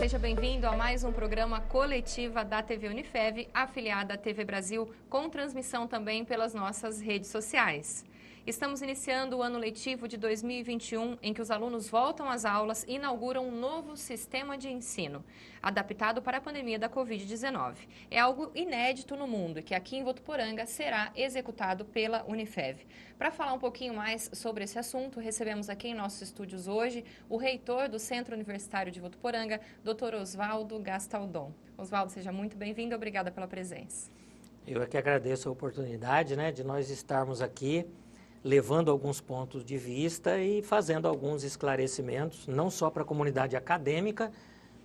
seja bem-vindo a mais um programa coletiva da TV Unifev, afiliada à TV Brasil, com transmissão também pelas nossas redes sociais. Estamos iniciando o ano letivo de 2021, em que os alunos voltam às aulas e inauguram um novo sistema de ensino, adaptado para a pandemia da Covid-19. É algo inédito no mundo e que aqui em Votuporanga será executado pela Unifev. Para falar um pouquinho mais sobre esse assunto, recebemos aqui em nossos estúdios hoje o reitor do Centro Universitário de Votuporanga, Dr. Oswaldo Gastaldon. Oswaldo, seja muito bem-vindo, obrigada pela presença. Eu é que agradeço a oportunidade, de nós estarmos aqui levando alguns pontos de vista e fazendo alguns esclarecimentos, não só para a comunidade acadêmica,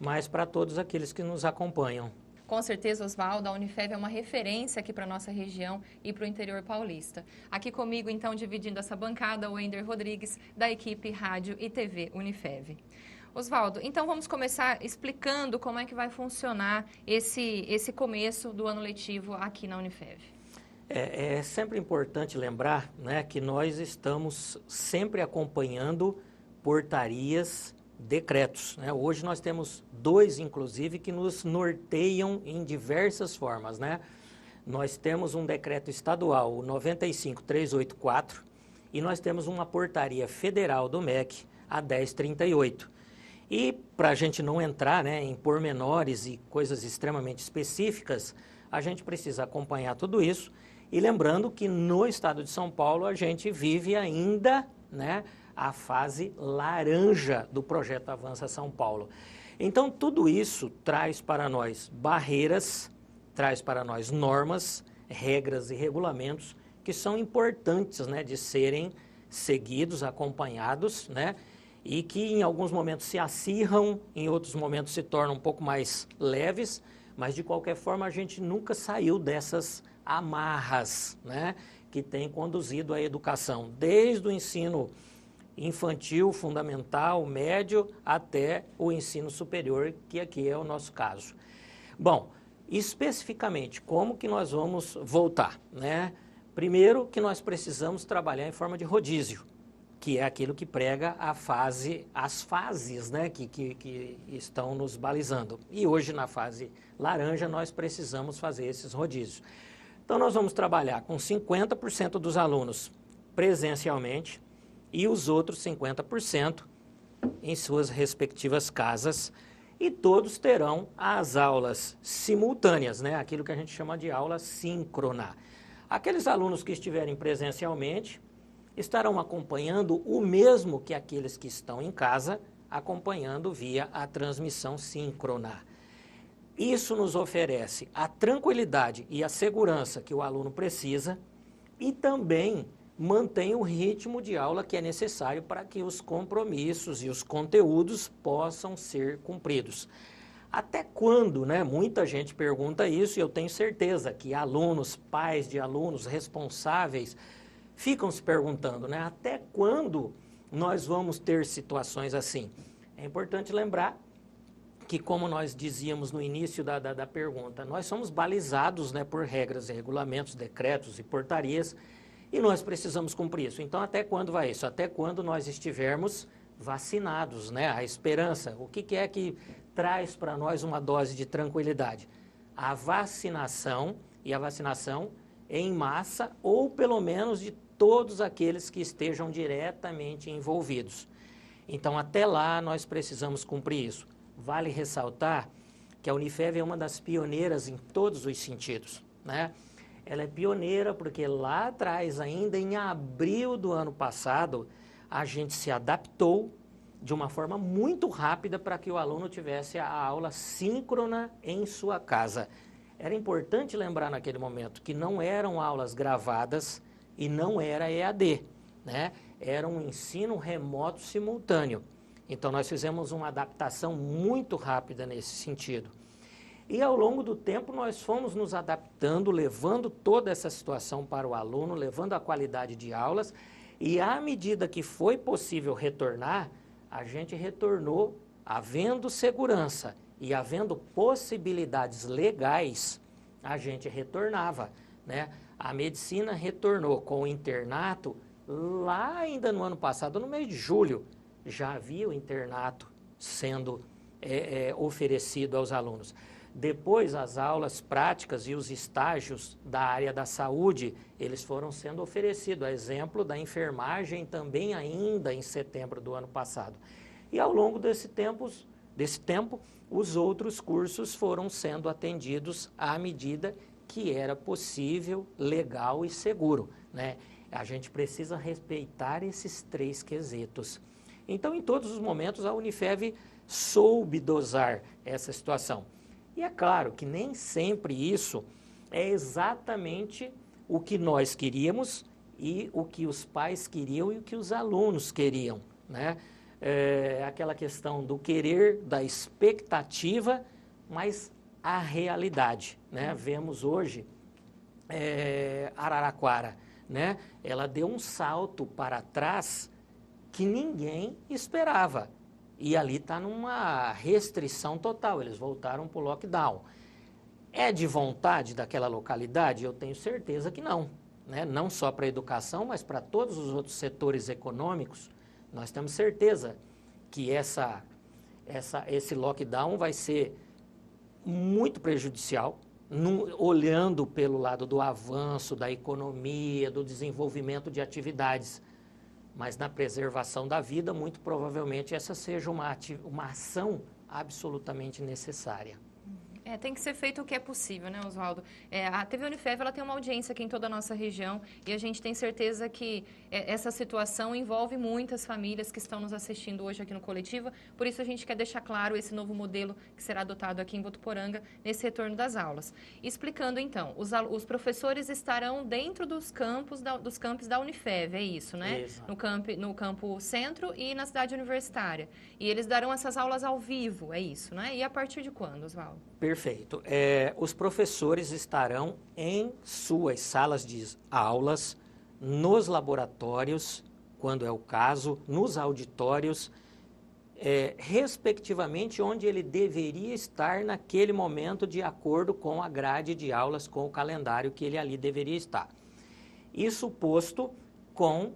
mas para todos aqueles que nos acompanham. Com certeza, Oswaldo, a Unifev é uma referência aqui para a nossa região e para o interior paulista. Aqui comigo, então, dividindo essa bancada, o Ender Rodrigues, da equipe Rádio e TV Unifev. Oswaldo, então vamos começar explicando como é que vai funcionar esse começo do ano letivo aqui na Unifev. É sempre importante lembrar, que nós estamos sempre acompanhando portarias, decretos. Hoje nós temos dois, inclusive, que nos norteiam em diversas formas. Nós temos um decreto estadual, o 95.384, e nós temos uma portaria federal do MEC, a 1038. E para a gente não entrar em pormenores e coisas extremamente específicas, a gente precisa acompanhar tudo isso. E lembrando que no estado de São Paulo a gente vive ainda a fase laranja do projeto Avança São Paulo. Então tudo isso traz para nós barreiras, traz para nós normas, regras e regulamentos que são importantes de serem seguidos, acompanhados, e que em alguns momentos se acirram, em outros momentos se tornam um pouco mais leves, mas de qualquer forma a gente nunca saiu dessas amarras, que tem conduzido a educação, desde o ensino infantil, fundamental, médio, até o ensino superior, que aqui é o nosso caso. Bom, especificamente, como que nós vamos voltar? Primeiro que nós precisamos trabalhar em forma de rodízio, que é aquilo que prega as fases que estão nos balizando. E hoje, na fase laranja, nós precisamos fazer esses rodízios. Então, nós vamos trabalhar com 50% dos alunos presencialmente e os outros 50% em suas respectivas casas. E todos terão as aulas simultâneas, aquilo que a gente chama de aula síncrona. Aqueles alunos que estiverem presencialmente estarão acompanhando o mesmo que aqueles que estão em casa, acompanhando via a transmissão síncrona. Isso nos oferece a tranquilidade e a segurança que o aluno precisa e também mantém o ritmo de aula que é necessário para que os compromissos e os conteúdos possam ser cumpridos. Até quando, Muita gente pergunta isso e eu tenho certeza que alunos, pais de alunos, responsáveis, ficam se perguntando, até quando nós vamos ter situações assim? É importante lembrar que, como nós dizíamos no início da pergunta, nós somos balizados por regras e regulamentos, decretos e portarias, e nós precisamos cumprir isso. Então, até quando vai isso? Até quando nós estivermos vacinados, A esperança, o que é que traz para nós uma dose de tranquilidade? A vacinação, e a vacinação em massa, ou pelo menos de todos aqueles que estejam diretamente envolvidos. Então, até lá, nós precisamos cumprir isso. Vale ressaltar que a Unifev é uma das pioneiras em todos os sentidos, Ela é pioneira porque lá atrás, ainda em abril do ano passado, a gente se adaptou de uma forma muito rápida para que o aluno tivesse a aula síncrona em sua casa. Era importante lembrar naquele momento que não eram aulas gravadas e não era EAD, Era um ensino remoto simultâneo. Então, nós fizemos uma adaptação muito rápida nesse sentido. E, ao longo do tempo, nós fomos nos adaptando, levando toda essa situação para o aluno, levando a qualidade de aulas. E, à medida que foi possível retornar, a gente retornou havendo segurança e havendo possibilidades legais, a gente retornava, A medicina retornou com o internato lá ainda no ano passado, no mês de julho. Já havia o internato sendo oferecido aos alunos. Depois, as aulas práticas e os estágios da área da saúde, eles foram sendo oferecidos, a exemplo da enfermagem também ainda em setembro do ano passado. E ao longo desse tempo, os outros cursos foram sendo atendidos à medida que era possível, legal e seguro, né? A gente precisa respeitar esses 3 quesitos. Então, em todos os momentos, a Unifev soube dosar essa situação. E é claro que nem sempre isso é exatamente o que nós queríamos e o que os pais queriam e o que os alunos queriam, né? Aquela questão do querer, da expectativa, mas a realidade, né? Vemos hoje Araraquara, né? Ela deu um salto para trás que ninguém esperava. E ali está numa restrição total, eles voltaram para o lockdown. É de vontade daquela localidade? Eu tenho certeza que não, né? Não só para a educação, mas para todos os outros setores econômicos. Nós temos certeza que esse lockdown vai ser muito prejudicial, olhando pelo lado do avanço, da economia, do desenvolvimento de atividades. Mas na preservação da vida, muito provavelmente essa seja uma ação absolutamente necessária. Tem que ser feito o que é possível, né, Oswaldo? A TV Unifev, ela tem uma audiência aqui em toda a nossa região e a gente tem certeza que essa situação envolve muitas famílias que estão nos assistindo hoje aqui no Coletiva, por isso a gente quer deixar claro esse novo modelo que será adotado aqui em Votuporanga nesse retorno das aulas. Explicando então, os professores estarão dentro dos campos da Unifev, é isso, né? Isso. No campo centro e na cidade universitária. E eles darão essas aulas ao vivo, é isso, né? E a partir de quando, Oswaldo? Perfeito. Os professores estarão em suas salas de aulas, nos laboratórios, quando é o caso, nos auditórios, respectivamente onde ele deveria estar naquele momento de acordo com a grade de aulas, com o calendário que ele ali deveria estar. Isso posto com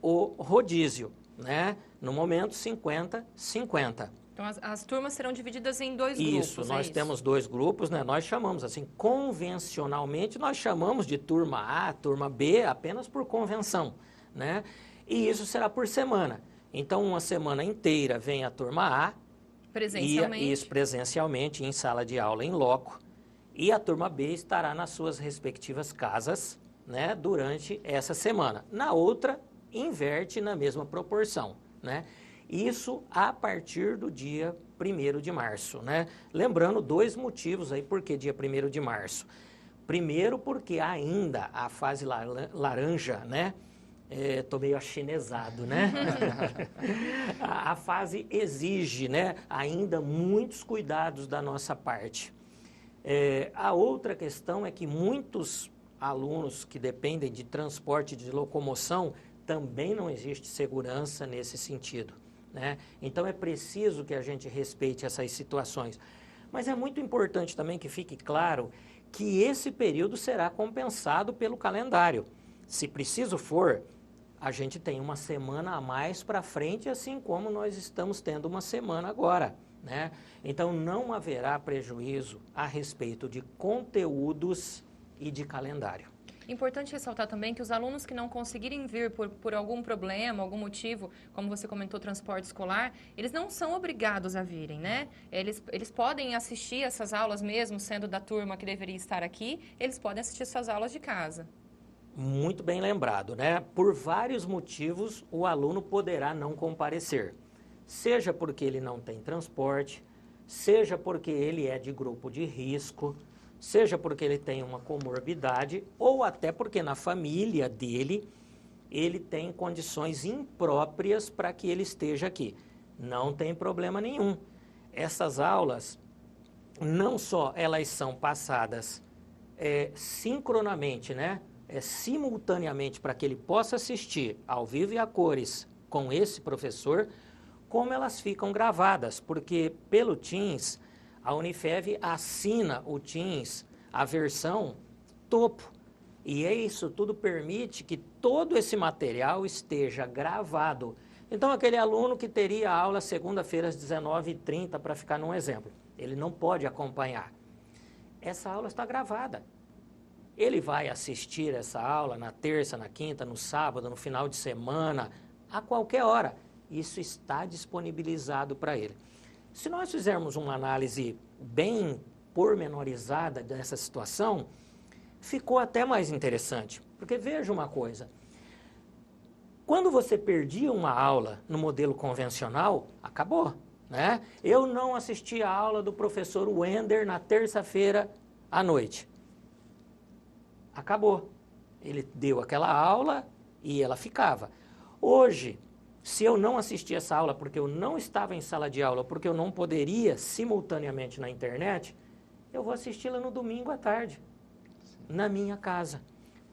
o rodízio, né? No momento 50-50. Então, as turmas serão divididas em 2 grupos, Isso, nós temos 2 grupos, né? Nós chamamos assim, convencionalmente, nós chamamos de turma A, turma B, apenas por convenção, né? E isso será por semana. Então, uma semana inteira vem a turma A, presencialmente. Isso presencialmente, em sala de aula, em loco, e a turma B estará nas suas respectivas casas, né? Durante essa semana. Na outra, inverte na mesma proporção, né? Isso a partir do dia 1º de março, né? Lembrando 2 motivos aí por que dia 1º de março. Primeiro, porque ainda a fase laranja, né? Estou meio achinesado, né? A fase exige, né? Ainda muitos cuidados da nossa parte. A outra questão é que muitos alunos que dependem de transporte, de locomoção, também não existe segurança nesse sentido, né? Então é preciso que a gente respeite essas situações. Mas é muito importante também que fique claro que esse período será compensado pelo calendário. Se preciso for, a gente tem uma semana a mais para frente, assim como nós estamos tendo uma semana agora, né? Então não haverá prejuízo a respeito de conteúdos e de calendário. Importante ressaltar também que os alunos que não conseguirem vir por algum problema, algum motivo, como você comentou, transporte escolar, eles não são obrigados a virem, né? Eles podem assistir essas aulas mesmo, sendo da turma que deveria estar aqui, eles podem assistir essas aulas de casa. Muito bem lembrado, né? Por vários motivos, o aluno poderá não comparecer. Seja porque ele não tem transporte, seja porque ele é de grupo de risco, seja porque ele tem uma comorbidade ou até porque na família dele ele tem condições impróprias para que ele esteja aqui. Não tem problema nenhum. Essas aulas, não só elas são passadas sincronamente, né? Simultaneamente para que ele possa assistir ao vivo e a cores com esse professor, como elas ficam gravadas, porque pelo Teams a Unifev assina o Teams, a versão topo. E isso tudo permite que todo esse material esteja gravado Então, aquele aluno que teria aula segunda-feira às 19h30, para ficar num exemplo, ele não pode acompanhar. Essa aula está gravada. Ele vai assistir essa aula na terça, na quinta, no sábado, no final de semana, a qualquer hora. Isso está disponibilizado para ele. Se nós fizermos uma análise bem pormenorizada dessa situação, ficou até mais interessante. Porque veja uma coisa, quando você perdia uma aula no modelo convencional, acabou, né? Eu não assisti a aula do professor Wender na terça-feira à noite. Acabou. Ele deu aquela aula e ela ficava. Hoje, se eu não assisti essa aula porque eu não estava em sala de aula, porque eu não poderia simultaneamente na internet, eu vou assisti-la no domingo à tarde, na minha casa.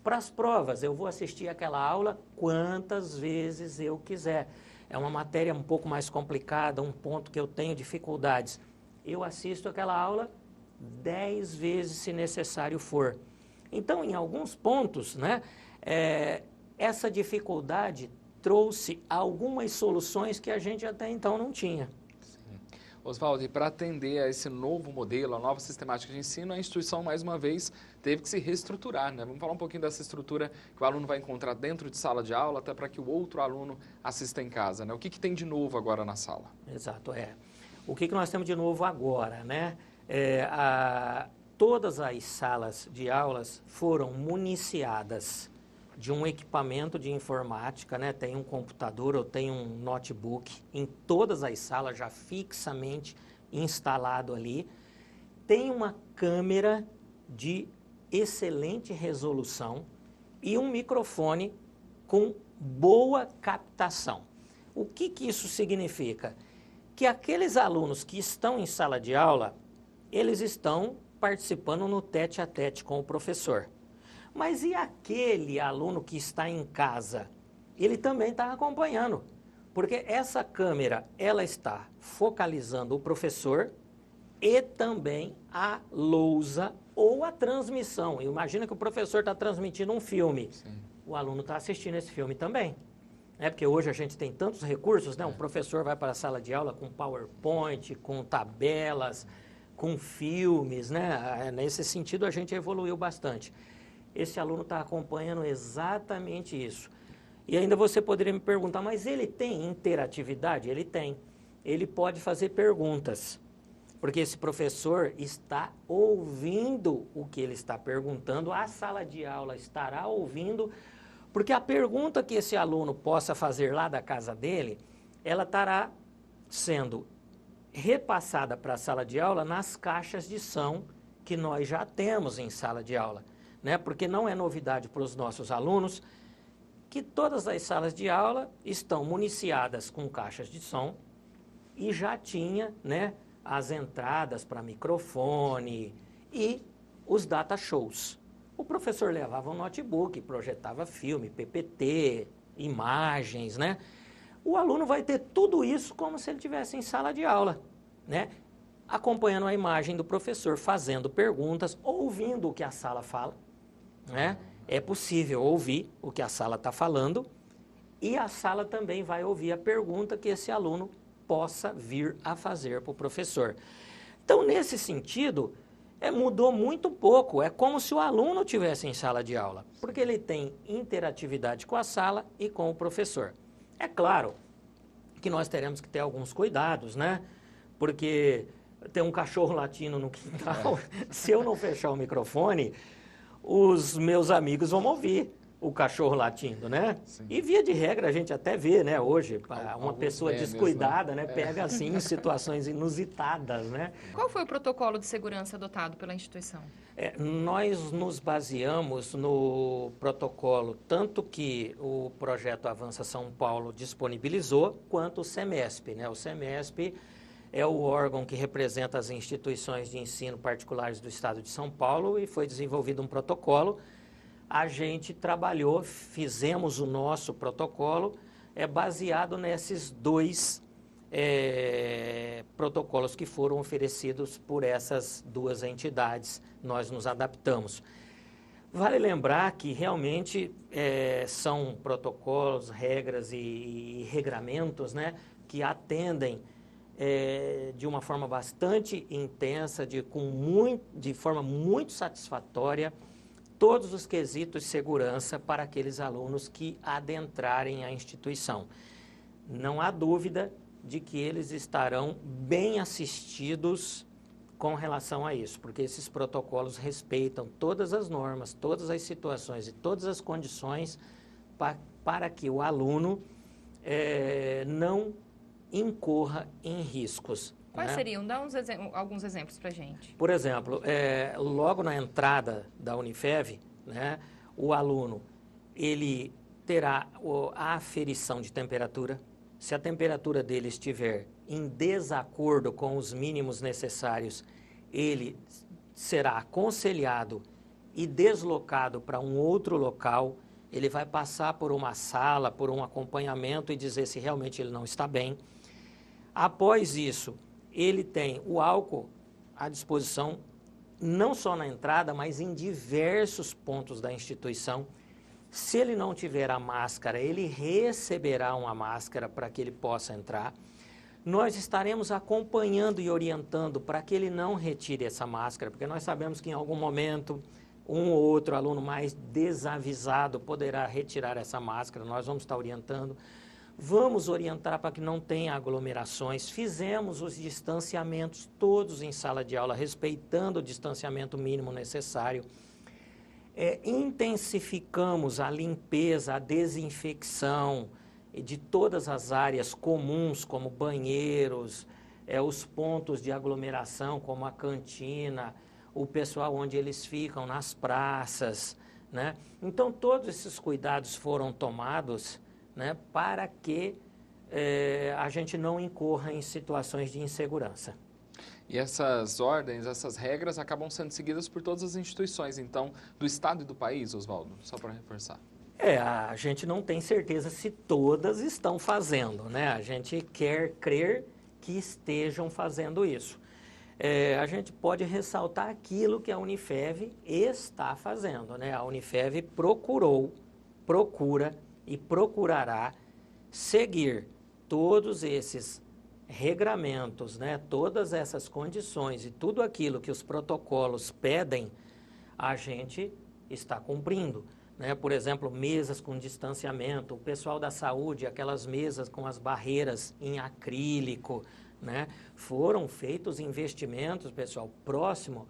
Para as provas, eu vou assistir aquela aula quantas vezes eu quiser. É uma matéria um pouco mais complicada, um ponto que eu tenho dificuldades. Eu assisto aquela aula 10 vezes se necessário for. Então, em alguns pontos, né, essa dificuldade trouxe algumas soluções que a gente até então não tinha. Oswaldo, e para atender a esse novo modelo, a nova sistemática de ensino, a instituição, mais uma vez, teve que se reestruturar, né? Vamos falar um pouquinho dessa estrutura que o aluno vai encontrar dentro de sala de aula, até para que o outro aluno assista em casa, né? O que tem de novo agora na sala? Exato, O que nós temos de novo agora, né? Todas as salas de aulas foram municiadas de um equipamento de informática, né? Tem um computador ou tem um notebook em todas as salas já fixamente instalado ali. Tem uma câmera de excelente resolução e um microfone com boa captação. O que isso significa? Que aqueles alunos que estão em sala de aula, eles estão participando no tete-a-tete com o professor. Mas e aquele aluno que está em casa? Ele também está acompanhando, porque essa câmera, ela está focalizando o professor e também a lousa ou a transmissão. Imagina que o professor está transmitindo um filme. Sim. O aluno está assistindo esse filme também. Porque hoje a gente tem tantos recursos, né? Um professor vai para a sala de aula com PowerPoint, com tabelas, com filmes, né? Nesse sentido a gente evoluiu bastante. Esse aluno está acompanhando exatamente isso. E ainda você poderia me perguntar, mas ele tem interatividade? Ele tem. Ele pode fazer perguntas, porque esse professor está ouvindo o que ele está perguntando, a sala de aula estará ouvindo, porque a pergunta que esse aluno possa fazer lá da casa dele, ela estará sendo repassada para a sala de aula nas caixas de som que nós já temos em sala de aula. Né? Porque não é novidade para os nossos alunos que todas as salas de aula estão municiadas com caixas de som e já tinha, né, as entradas para microfone e os data shows. O professor levava um notebook, projetava filme, PPT, imagens, né? O aluno vai ter tudo isso como se ele estivesse em sala de aula, né? Acompanhando a imagem do professor, fazendo perguntas, ouvindo o que a sala fala. Né? É possível ouvir o que a sala está falando e a sala também vai ouvir a pergunta que esse aluno possa vir a fazer para o professor. Então, nesse sentido, mudou muito pouco. É como se o aluno estivesse em sala de aula, porque ele tem interatividade com a sala e com o professor. É claro que nós teremos que ter alguns cuidados, né? Porque tem um cachorro latindo no quintal, se eu não fechar o microfone, os meus amigos vão ouvir o cachorro latindo, né? Sim. E via de regra a gente até vê, né, hoje, uma pessoa memes, descuidada, né, pega assim em situações inusitadas, né? Qual foi o protocolo de segurança adotado pela instituição? Nós nos baseamos no protocolo, tanto que o projeto Avança São Paulo disponibilizou, quanto o SEMESP, né? O SEMESP é o órgão que representa as instituições de ensino particulares do estado de São Paulo e foi desenvolvido um protocolo. A gente trabalhou, fizemos o nosso protocolo, baseado nesses dois protocolos que foram oferecidos por essas duas entidades. Nós nos adaptamos. Vale lembrar que realmente são protocolos, regras e regramentos, né, que atendem de uma forma bastante intensa, de forma muito satisfatória, todos os quesitos de segurança para aqueles alunos que adentrarem a instituição. Não há dúvida de que eles estarão bem assistidos com relação a isso, porque esses protocolos respeitam todas as normas, todas as situações e todas as condições para que o aluno não incorra em riscos. Quais né? seriam? Dá alguns exemplos para a gente. Por exemplo, logo na entrada da Unifev, né, o aluno ele terá a aferição de temperatura. Se a temperatura dele estiver em desacordo com os mínimos necessários, ele será aconselhado e deslocado para um outro local. Ele vai passar por uma sala, por um acompanhamento e dizer se realmente ele não está bem. Após isso, ele tem o álcool à disposição, não só na entrada, mas em diversos pontos da instituição. Se ele não tiver a máscara, ele receberá uma máscara para que ele possa entrar. Nós estaremos acompanhando e orientando para que ele não retire essa máscara, porque nós sabemos que em algum momento um ou outro aluno mais desavisado poderá retirar essa máscara. Nós vamos estar orientando. Vamos orientar para que não tenha aglomerações. Fizemos os distanciamentos todos em sala de aula, respeitando o distanciamento mínimo necessário. Intensificamos a limpeza, a desinfecção de todas as áreas comuns, como banheiros, os pontos de aglomeração, como a cantina, o pessoal onde eles ficam, nas praças, né? Então, todos esses cuidados foram tomados, né, para que a gente não incorra em situações de insegurança. E essas ordens, essas regras acabam sendo seguidas por todas as instituições, então, do Estado e do país, Oswaldo, só para reforçar. A gente não tem certeza se todas estão fazendo, né? A gente quer crer que estejam fazendo isso. A gente pode ressaltar aquilo que a Unifev está fazendo, né? A Unifev procura e procurará seguir todos esses regramentos, né? Todas essas condições e tudo aquilo que os protocolos pedem, a gente está cumprindo. Né? Por exemplo, mesas com distanciamento, o pessoal da saúde, aquelas mesas com as barreiras em acrílico, né? Foram feitos investimentos, pessoal, próximo,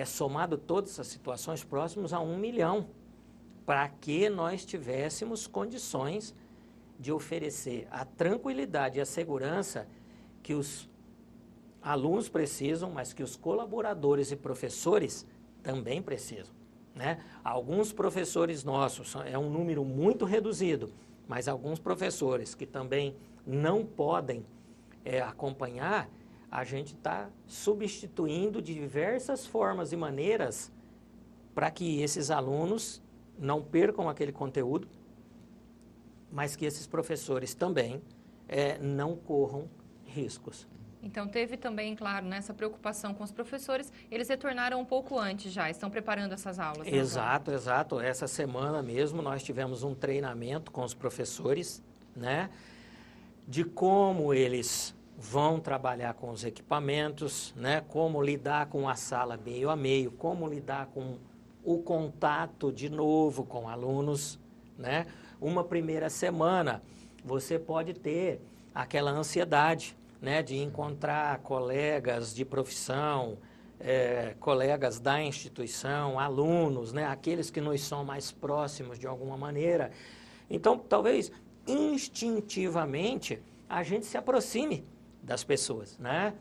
somado todas essas situações, próximos a 1 milhão, para que nós tivéssemos condições de oferecer a tranquilidade e a segurança que os alunos precisam, mas que os colaboradores e professores também precisam. Né? Alguns professores nossos, é um número muito reduzido, mas alguns professores que também não podem acompanhar, a gente está substituindo de diversas formas e maneiras para que esses alunos não percam aquele conteúdo, mas que esses professores também não corram riscos. Então, teve também, claro, nessa preocupação com os professores, eles retornaram um pouco antes já, estão preparando essas aulas. Né, exato. Essa semana mesmo nós tivemos um treinamento com os professores, né, de como eles vão trabalhar com os equipamentos, né, como lidar com a sala meio a meio, como lidar com o contato de novo com alunos, né. Uma primeira semana você pode ter aquela ansiedade, né, de encontrar colegas de profissão, colegas da instituição, alunos, né, aqueles que nos são mais próximos de alguma maneira. Então, talvez instintivamente a gente se aproxime das pessoas, né?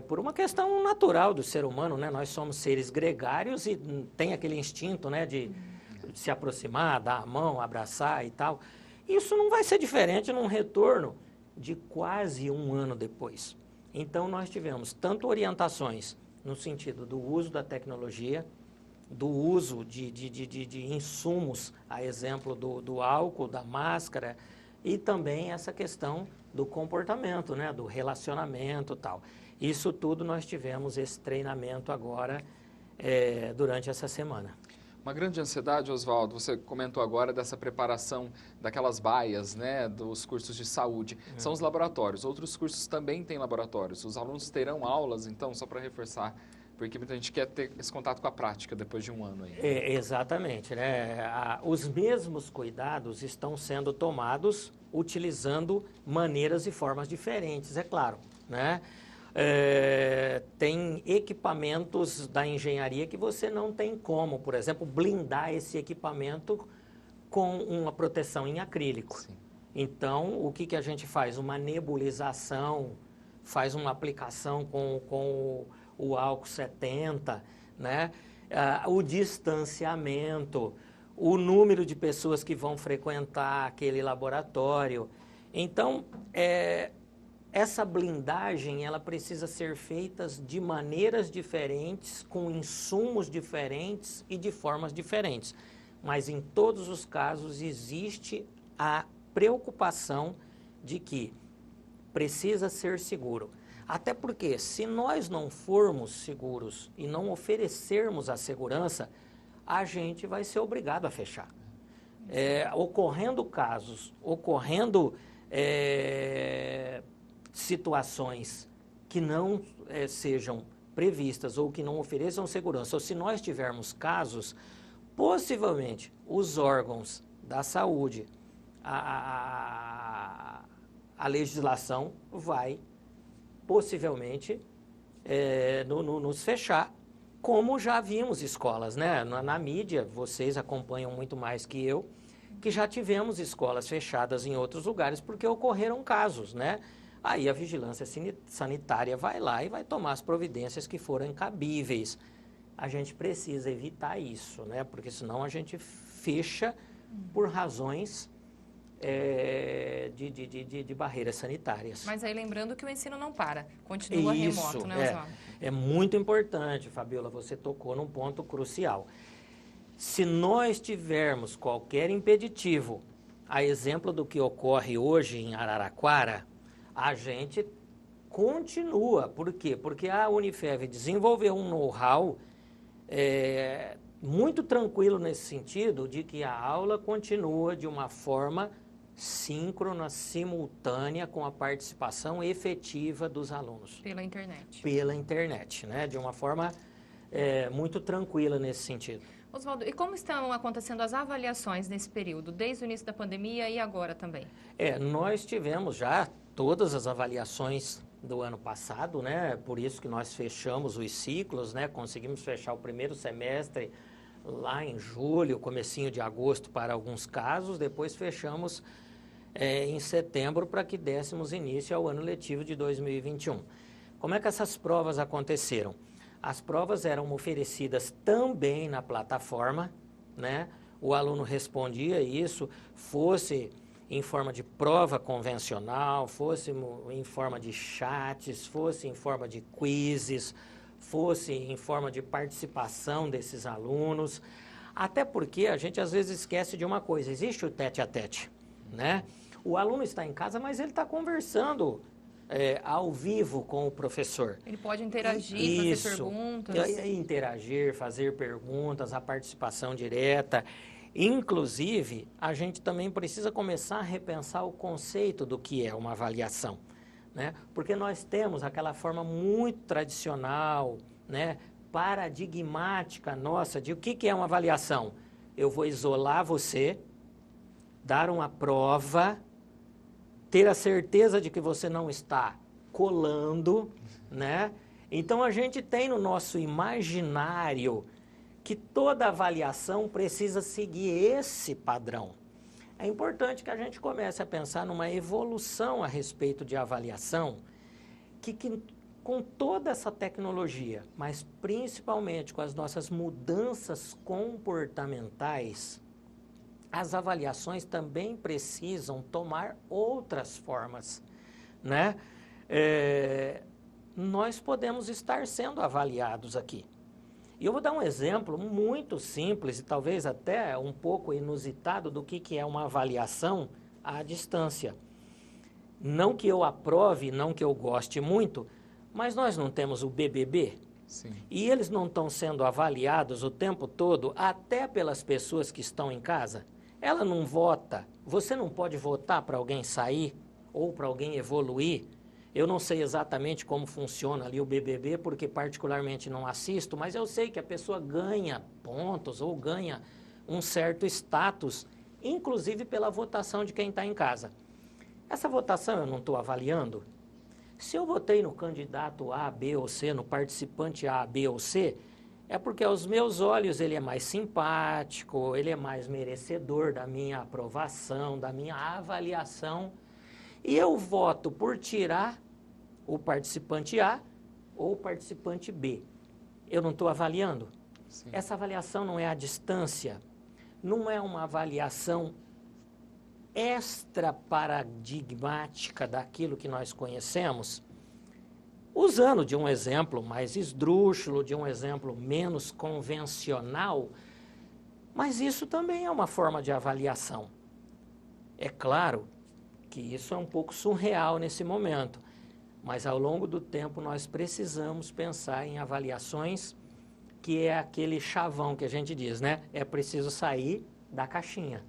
Por uma questão natural do ser humano, né? Nós somos seres gregários e tem aquele instinto, né, de se aproximar, dar a mão, abraçar e tal. Isso não vai ser diferente num retorno de quase 1 ano depois. Então, nós tivemos tanto orientações no sentido do uso da tecnologia, do uso de insumos, a exemplo do álcool, da máscara, e também essa questão do comportamento, né, do relacionamento e tal. Isso tudo nós tivemos esse treinamento agora durante essa semana. Uma grande ansiedade, Oswaldo, você comentou agora dessa preparação daquelas baias, né, dos cursos de saúde. São os laboratórios. Outros cursos também têm laboratórios. Os alunos terão aulas, então, só para reforçar, porque muita gente quer ter esse contato com a prática depois de um ano aí. Exatamente, né? Os mesmos cuidados estão sendo tomados utilizando maneiras e formas diferentes, é claro, né? Tem equipamentos da engenharia que você não tem como, por exemplo, blindar esse equipamento com uma proteção em acrílico. Sim. Então, o que a gente faz? Uma nebulização, faz uma aplicação com o álcool 70, né? O distanciamento, o número de pessoas que vão frequentar aquele laboratório. Então, essa blindagem, ela precisa ser feita de maneiras diferentes, com insumos diferentes e de formas diferentes. Mas, em todos os casos, existe a preocupação de que precisa ser seguro. Até porque, se nós não formos seguros e não oferecermos a segurança, a gente vai ser obrigado a fechar. Ocorrendo casos, situações que não sejam previstas ou que não ofereçam segurança, ou se nós tivermos casos, possivelmente os órgãos da saúde, a legislação vai possivelmente nos fechar, como já vimos escolas, né? Na mídia, vocês acompanham muito mais que eu, que já tivemos escolas fechadas em outros lugares porque ocorreram casos, né? Aí a vigilância sanitária vai lá e vai tomar as providências que forem cabíveis. A gente precisa evitar isso, né? Porque senão a gente fecha por razões de barreiras sanitárias. Mas aí lembrando que o ensino não para, continua remoto, né, Oswaldo? É muito importante, Fabiola, você tocou num ponto crucial. Se nós tivermos qualquer impeditivo, a exemplo do que ocorre hoje em Araraquara, a gente continua. Por quê? Porque a Unifev desenvolveu um know-how muito tranquilo nesse sentido, de que a aula continua de uma forma síncrona, simultânea, com a participação efetiva dos alunos. Pela internet. Pela internet, né? De uma forma muito tranquila nesse sentido. Oswaldo, e como estão acontecendo as avaliações nesse período, desde o início da pandemia e agora também? Nós tivemos já todas as avaliações do ano passado, né? Por isso que nós fechamos os ciclos, né? Conseguimos fechar o primeiro semestre lá em julho, comecinho de agosto para alguns casos, depois fechamos em setembro para que dessemos início ao ano letivo de 2021. Como é que essas provas aconteceram? As provas eram oferecidas também na plataforma, né? O aluno respondia isso, fosse em forma de prova convencional, fosse em forma de chats, fosse em forma de quizzes, fosse em forma de participação desses alunos. Até porque a gente às vezes esquece de uma coisa, existe o tete-a-tete, né? O aluno está em casa, mas ele está conversando ao vivo com o professor. Ele pode interagir, fazer perguntas. Interagir, fazer perguntas, a participação direta. Inclusive, a gente também precisa começar a repensar o conceito do que é uma avaliação, né? Porque nós temos aquela forma muito tradicional, né, paradigmática nossa de o que é uma avaliação. Eu vou isolar você, dar uma prova, ter a certeza de que você não está colando, né? Então, a gente tem no nosso imaginário que toda avaliação precisa seguir esse padrão. É importante que a gente comece a pensar numa evolução a respeito de avaliação, que com toda essa tecnologia, mas principalmente com as nossas mudanças comportamentais, as avaliações também precisam tomar outras formas, né? Nós podemos estar sendo avaliados aqui. E eu vou dar um exemplo muito simples e talvez até um pouco inusitado do que é uma avaliação à distância. Não que eu aprove, não que eu goste muito, mas nós não temos o BBB? Sim. E eles não estão sendo avaliados o tempo todo, até pelas pessoas que estão em casa. Ela não vota, você não pode votar para alguém sair ou para alguém evoluir. Eu não sei exatamente como funciona ali o BBB, porque particularmente não assisto, mas eu sei que a pessoa ganha pontos ou ganha um certo status, inclusive pela votação de quem está em casa. Essa votação eu não estou avaliando. Se eu votei no candidato A, B ou C, no participante A, B ou C, é porque aos meus olhos ele é mais simpático, ele é mais merecedor da minha aprovação, da minha avaliação. E eu voto por tirar o participante A ou o participante B. Eu não estou avaliando? Sim. Essa avaliação não é à distância, não é uma avaliação extra paradigmática daquilo que nós conhecemos, usando de um exemplo mais esdrúxulo, de um exemplo menos convencional, mas isso também é uma forma de avaliação. É claro que isso é um pouco surreal nesse momento, mas ao longo do tempo nós precisamos pensar em avaliações que é aquele chavão que a gente diz, né? É preciso sair da caixinha.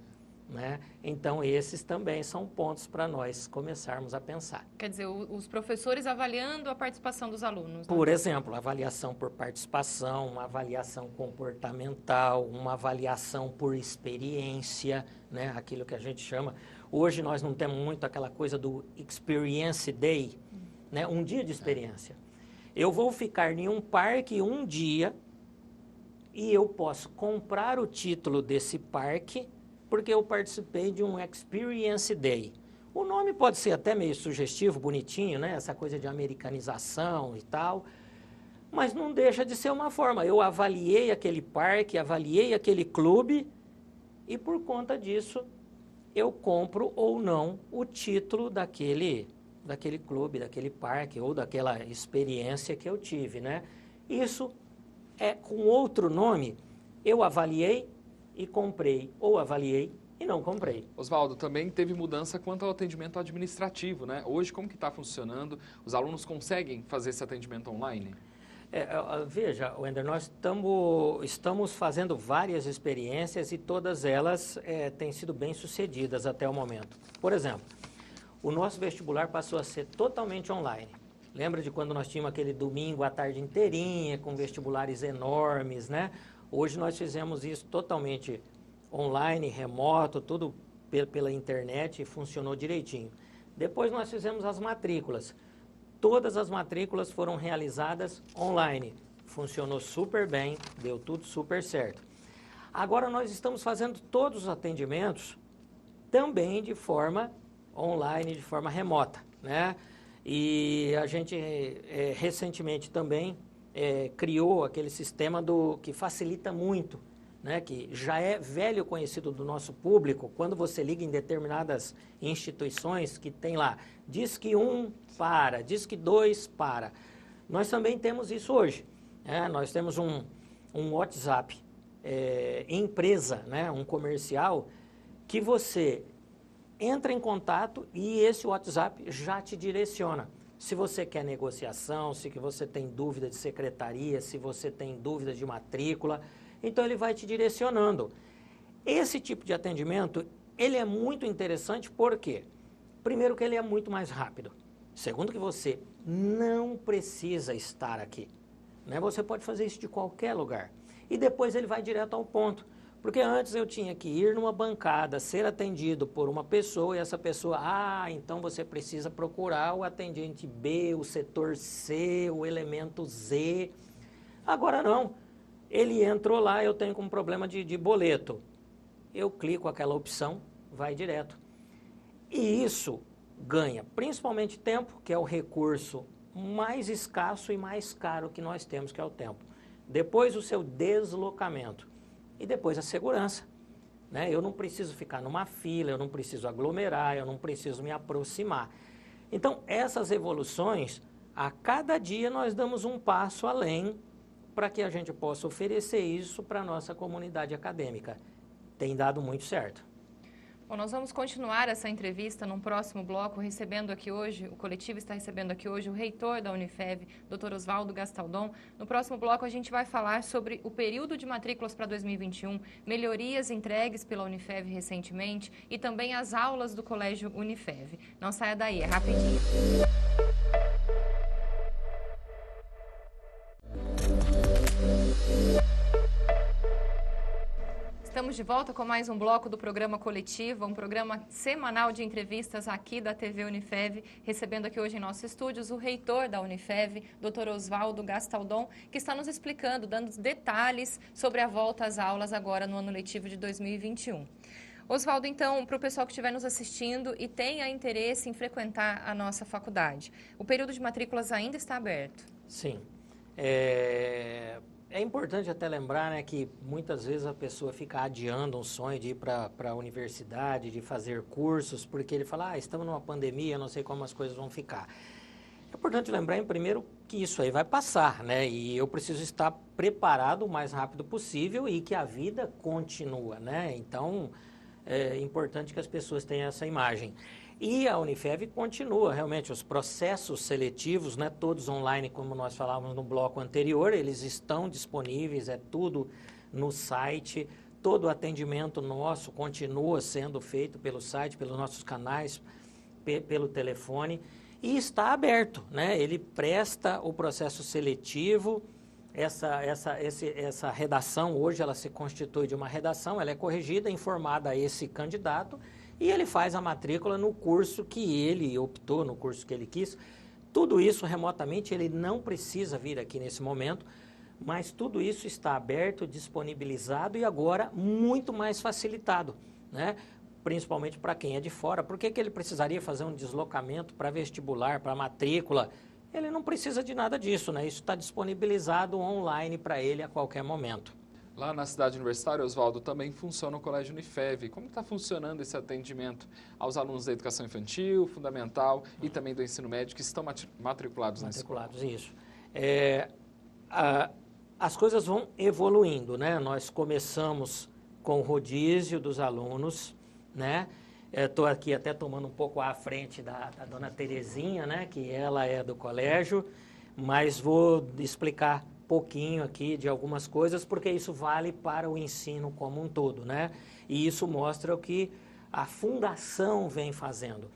Né? Então, esses também são pontos para nós começarmos a pensar. Quer dizer, os professores avaliando a participação dos alunos. Né? Por exemplo, avaliação por participação, uma avaliação comportamental, uma avaliação por experiência, né? Aquilo que a gente chama. Hoje nós não temos muito aquela coisa do Experience Day, né? Um dia de experiência. Eu vou ficar em um parque um dia e eu posso comprar o título desse parque porque eu participei de um Experience Day. O nome pode ser até meio sugestivo, bonitinho, né? Essa coisa de americanização e tal, mas não deixa de ser uma forma. Eu avaliei aquele parque, avaliei aquele clube e por conta disso eu compro ou não o título daquele clube, daquele parque ou daquela experiência que eu tive, né? Isso é com outro nome, eu avaliei e comprei, ou avaliei e não comprei. Oswaldo, também teve mudança quanto ao atendimento administrativo, né? Hoje, como que está funcionando? Os alunos conseguem fazer esse atendimento online? Veja, Wender, nós estamos fazendo várias experiências e todas elas têm sido bem sucedidas até o momento. Por exemplo, o nosso vestibular passou a ser totalmente online. Lembra de quando nós tínhamos aquele domingo à tarde inteirinha, com vestibulares enormes, né? Hoje nós fizemos isso totalmente online, remoto, tudo pela internet e funcionou direitinho. Depois nós fizemos as matrículas. Todas as matrículas foram realizadas online. Funcionou super bem, deu tudo super certo. Agora nós estamos fazendo todos os atendimentos também de forma online, de forma remota, né? E a gente recentemente também criou aquele sistema que facilita muito, né, que já é velho conhecido do nosso público, quando você liga em determinadas instituições que tem lá, diz que 1 para, diz que 2 para. Nós também temos isso hoje. Nós temos um WhatsApp empresa, né, um comercial, que você entra em contato e esse WhatsApp já te direciona. Se você quer negociação, se você tem dúvida de secretaria, se você tem dúvida de matrícula, então ele vai te direcionando. Esse tipo de atendimento, ele é muito interessante porque, primeiro que ele é muito mais rápido. Segundo que você não precisa estar aqui, né? Você pode fazer isso de qualquer lugar. E depois ele vai direto ao ponto. Porque antes eu tinha que ir numa bancada, ser atendido por uma pessoa e essa pessoa, então você precisa procurar o atendente B, o setor C, o elemento Z. Agora não. Ele entrou lá, eu tenho um problema de boleto. Eu clico aquela opção, vai direto. E isso ganha principalmente tempo, que é o recurso mais escasso e mais caro que nós temos, que é o tempo. Depois o seu deslocamento. E depois a segurança, né? Eu não preciso ficar numa fila, eu não preciso aglomerar, eu não preciso me aproximar. Então, essas evoluções, a cada dia nós damos um passo além para que a gente possa oferecer isso para a nossa comunidade acadêmica. Tem dado muito certo. Bom, nós vamos continuar essa entrevista num próximo bloco, recebendo aqui hoje, o coletivo está recebendo aqui hoje o reitor da Unifev, Dr. Oswaldo Gastaldon. No próximo bloco a gente vai falar sobre o período de matrículas para 2021, melhorias entregues pela Unifev recentemente e também as aulas do Colégio Unifev. Não saia daí, é rapidinho. Estamos de volta com mais um bloco do programa Coletiva, um programa semanal de entrevistas aqui da TV Unifev, recebendo aqui hoje em nossos estúdios o reitor da Unifev, Dr. Oswaldo Gastaldon, que está nos explicando, dando detalhes sobre a volta às aulas agora no ano letivo de 2021. Oswaldo, então, para o pessoal que estiver nos assistindo e tenha interesse em frequentar a nossa faculdade, o período de matrículas ainda está aberto? Sim. É importante até lembrar, né, que muitas vezes a pessoa fica adiando um sonho de ir para a universidade, de fazer cursos, porque ele fala, estamos numa pandemia, não sei como as coisas vão ficar. É importante lembrar, em primeiro, que isso aí vai passar, né, e eu preciso estar preparado o mais rápido possível e que a vida continua, né, então é importante que as pessoas tenham essa imagem. E a Unifev continua, realmente, os processos seletivos, né, todos online, como nós falávamos no bloco anterior, eles estão disponíveis, é tudo no site, todo o atendimento nosso continua sendo feito pelo site, pelos nossos canais, pelo telefone, e está aberto, né, ele presta o processo seletivo, essa redação, hoje ela se constitui de uma redação, ela é corrigida, informada a esse candidato, e ele faz a matrícula no curso que ele optou, no curso que ele quis. Tudo isso remotamente, ele não precisa vir aqui nesse momento, mas tudo isso está aberto, disponibilizado e agora muito mais facilitado, né? Principalmente para quem é de fora. Por que ele precisaria fazer um deslocamento para vestibular, para matrícula? Ele não precisa de nada disso, né? Isso está disponibilizado online para ele a qualquer momento. Lá na cidade universitária, Oswaldo, também funciona o Colégio Unifev. Como está funcionando esse atendimento aos alunos da educação infantil, fundamental e também do ensino médio que estão matriculados nessa escola? Isso. As coisas vão evoluindo, né? Nós começamos com o rodízio dos alunos, né? Estou aqui até tomando um pouco à frente da dona Terezinha, né? Que ela é do colégio, mas vou explicar pouquinho aqui de algumas coisas, porque isso vale para o ensino como um todo, né? E isso mostra o que a fundação vem fazendo.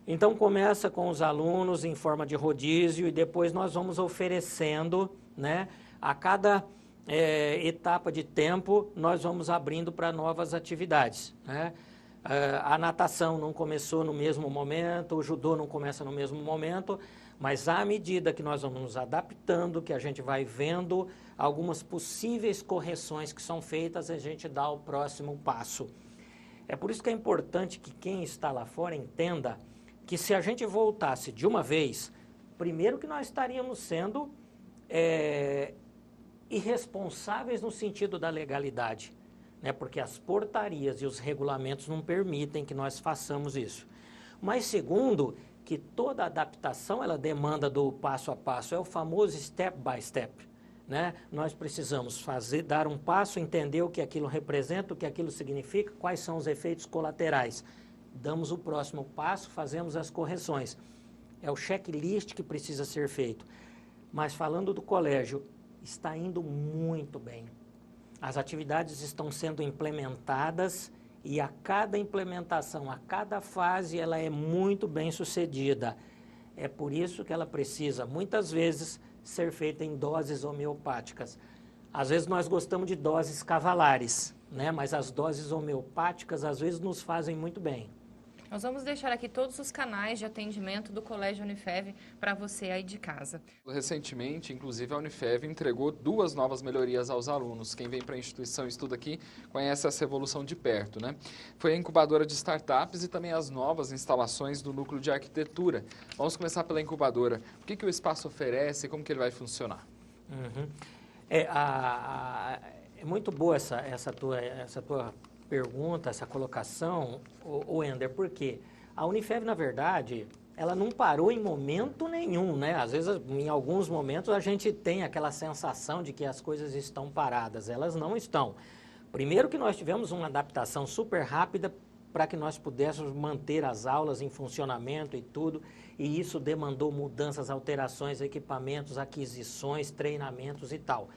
Então, começa com os alunos em forma de rodízio e depois nós vamos oferecendo, né? A cada etapa de tempo, nós vamos abrindo para novas atividades, né? A natação não começou no mesmo momento, o judô não começa no mesmo momento, mas à medida que nós vamos nos adaptando, que a gente vai vendo algumas possíveis correções que são feitas, a gente dá o próximo passo. É por isso que é importante que quem está lá fora entenda que se a gente voltasse de uma vez, primeiro que nós estaríamos sendo irresponsáveis no sentido da legalidade, né? Porque as portarias e os regulamentos não permitem que nós façamos isso. Mas segundo, que toda adaptação ela demanda do passo a passo, é o famoso step by step, né? Nós precisamos dar um passo, entender o que aquilo representa, o que aquilo significa, quais são os efeitos colaterais. Damos o próximo passo, fazemos as correções. É o checklist que precisa ser feito. Mas falando do colégio, está indo muito bem. As atividades estão sendo implementadas e a cada implementação, a cada fase, ela é muito bem sucedida. É por isso que ela precisa, muitas vezes, ser feita em doses homeopáticas. Às vezes nós gostamos de doses cavalares, né? Mas as doses homeopáticas, às vezes, nos fazem muito bem. Nós vamos deixar aqui todos os canais de atendimento do Colégio Unifev para você aí de casa. Recentemente, inclusive, a Unifev entregou 2 novas melhorias aos alunos. Quem vem para a instituição e estuda aqui conhece essa evolução de perto, né? Foi a incubadora de startups e também as novas instalações do núcleo de arquitetura. Vamos começar pela incubadora. O que o espaço oferece e como que ele vai funcionar? Uhum. É muito boa essa tua pergunta, essa colocação, o Ender, porque a Unifev, na verdade, ela não parou em momento nenhum, né? Às vezes, em alguns momentos, a gente tem aquela sensação de que as coisas estão paradas. Elas não estão. Primeiro que nós tivemos uma adaptação super rápida para que nós pudéssemos manter as aulas em funcionamento e tudo, e isso demandou mudanças, alterações, equipamentos, aquisições, treinamentos e tal.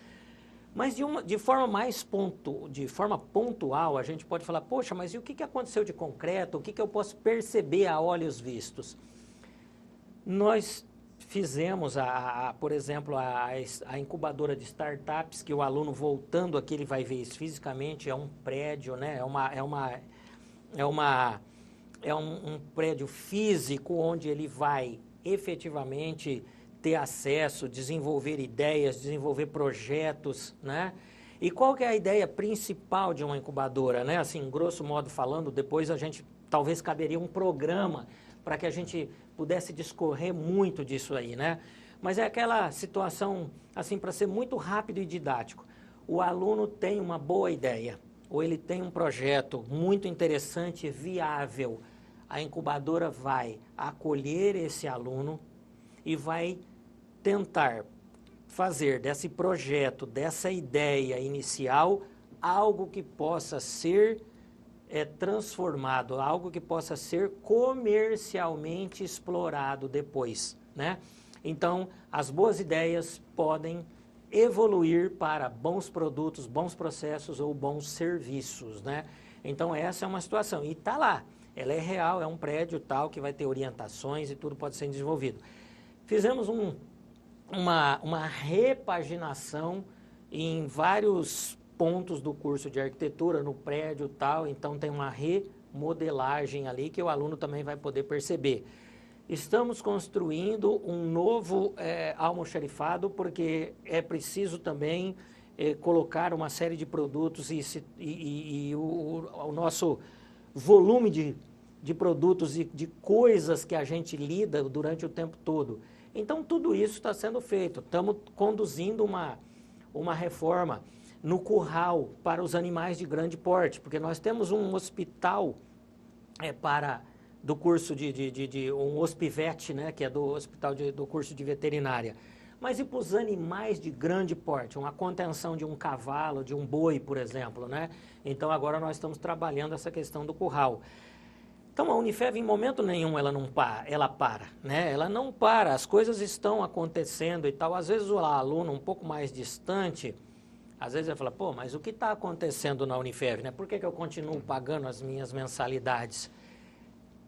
Mas de forma pontual, a gente pode falar, poxa, mas e o que aconteceu de concreto? O que eu posso perceber a olhos vistos? Nós fizemos, por exemplo, a incubadora de startups, que o aluno voltando aqui, ele vai ver isso fisicamente, é um prédio, né? É um prédio físico onde ele vai efetivamente ter acesso, desenvolver ideias, desenvolver projetos, né? E qual que é a ideia principal de uma incubadora, né? Assim, grosso modo falando, depois a gente, talvez caberia um programa para que a gente pudesse discorrer muito disso aí, né? Mas é aquela situação, assim, para ser muito rápido e didático. O aluno tem uma boa ideia, ou ele tem um projeto muito interessante, viável. A incubadora vai acolher esse aluno e vai tentar fazer desse projeto, dessa ideia inicial, algo que possa ser transformado, algo que possa ser comercialmente explorado depois, né? Então, as boas ideias podem evoluir para bons produtos, bons processos ou bons serviços, né? Então, essa é uma situação. E está lá, ela é real, é um prédio tal que vai ter orientações e tudo pode ser desenvolvido. Fizemos uma repaginação em vários pontos do curso de arquitetura, no prédio tal, então tem uma remodelagem ali que o aluno também vai poder perceber. Estamos construindo um novo almoxarifado, porque é preciso também colocar uma série de produtos e o nosso volume de produtos e de coisas que a gente lida durante o tempo todo. Então, tudo isso está sendo feito. Estamos conduzindo uma reforma no curral para os animais de grande porte, porque nós temos um hospital do curso um hospivet, né, que é do hospital do curso de veterinária. Mas e para os animais de grande porte, uma contenção de um cavalo, de um boi, por exemplo, né? Então agora nós estamos trabalhando essa questão do curral. Então a Unifev em momento nenhum ela para, né? Ela não para, as coisas estão acontecendo e tal. Às vezes o aluno um pouco mais distante, às vezes ele fala, pô, mas o que está acontecendo na Unifev, né? Por que eu continuo pagando as minhas mensalidades?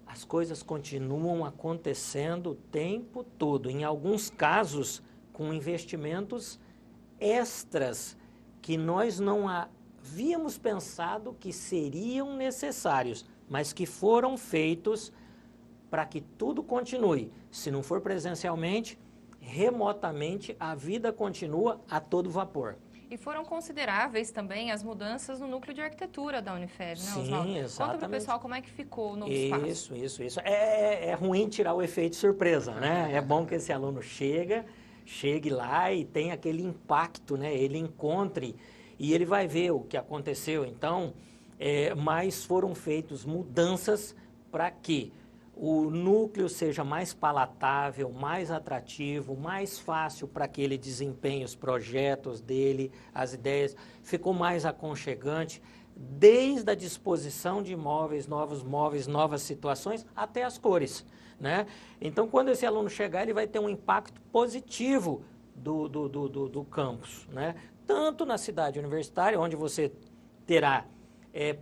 As coisas continuam acontecendo o tempo todo, em alguns casos com investimentos extras que nós não havíamos pensado que seriam necessários, mas que foram feitos para que tudo continue. Se não for presencialmente, remotamente, a vida continua a todo vapor. E foram consideráveis também as mudanças no núcleo de arquitetura da Unifev, né, Oswaldo? Sim, exatamente. Conta para o pessoal como é que ficou o novo espaço. Isso. É ruim tirar o efeito surpresa, né? É bom que esse aluno chegue lá e tenha aquele impacto, né? Ele encontre e ele vai ver o que aconteceu. Então, mas foram feitas mudanças para que o núcleo seja mais palatável, mais atrativo, mais fácil para que ele desempenhe os projetos dele, as ideias, ficou mais aconchegante, desde a disposição de móveis, novas situações, até as cores, né? Então, quando esse aluno chegar, ele vai ter um impacto positivo do campus, né? Tanto na cidade universitária, onde você terá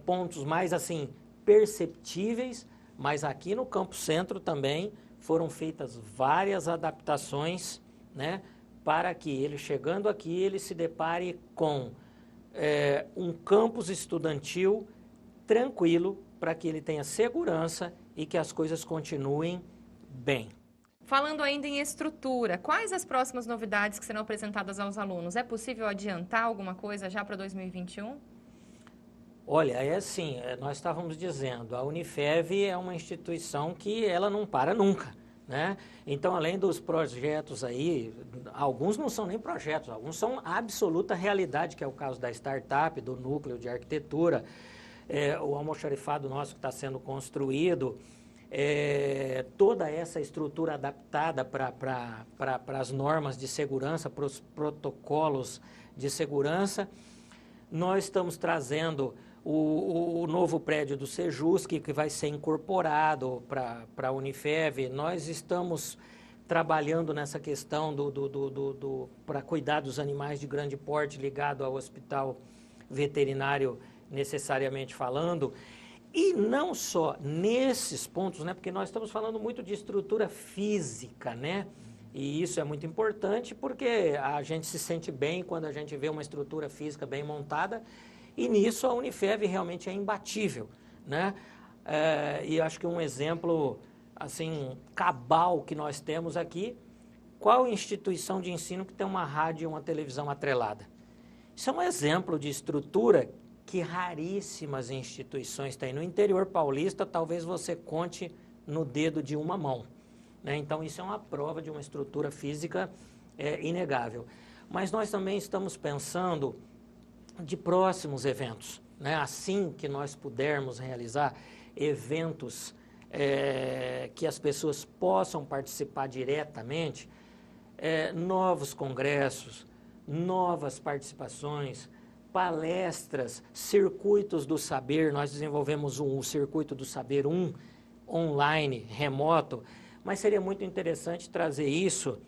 pontos mais assim perceptíveis, mas aqui no Campo Centro também foram feitas várias adaptações, né, para que ele, chegando aqui, ele se depare com um campus estudantil tranquilo, para que ele tenha segurança e que as coisas continuem bem. Falando ainda em estrutura, quais as próximas novidades que serão apresentadas aos alunos? É possível adiantar alguma coisa já para 2021? Olha, é assim, nós estávamos dizendo, a Unifev é uma instituição que ela não para nunca, né? Então, além dos projetos aí, alguns não são nem projetos, alguns são absoluta realidade, que é o caso da startup, do núcleo de arquitetura, o almoxarifado nosso que está sendo construído, toda essa estrutura adaptada para as normas de segurança, para os protocolos de segurança. Nós estamos trazendo o novo prédio do Sejusc, que vai ser incorporado para a Unifev. Nós estamos trabalhando nessa questão para cuidar dos animais de grande porte ligado ao hospital veterinário, necessariamente falando. E não só nesses pontos, né, porque nós estamos falando muito de estrutura física, né? E isso é muito importante porque a gente se sente bem quando a gente vê uma estrutura física bem montada, e nisso a Unifev realmente é imbatível, né? E acho que um exemplo assim cabal que nós temos aqui, qual instituição de ensino que tem uma rádio e uma televisão atrelada? Isso é um exemplo de estrutura que raríssimas instituições têm. No interior paulista, talvez você conte no dedo de uma mão, né? Então, isso é uma prova de uma estrutura física inegável. Mas nós também estamos pensando de próximos eventos, né? Assim que nós pudermos realizar eventos que as pessoas possam participar diretamente, novos congressos, novas participações, palestras, circuitos do saber. Nós desenvolvemos o Circuito do Saber 1, online, remoto, mas seria muito interessante trazer isso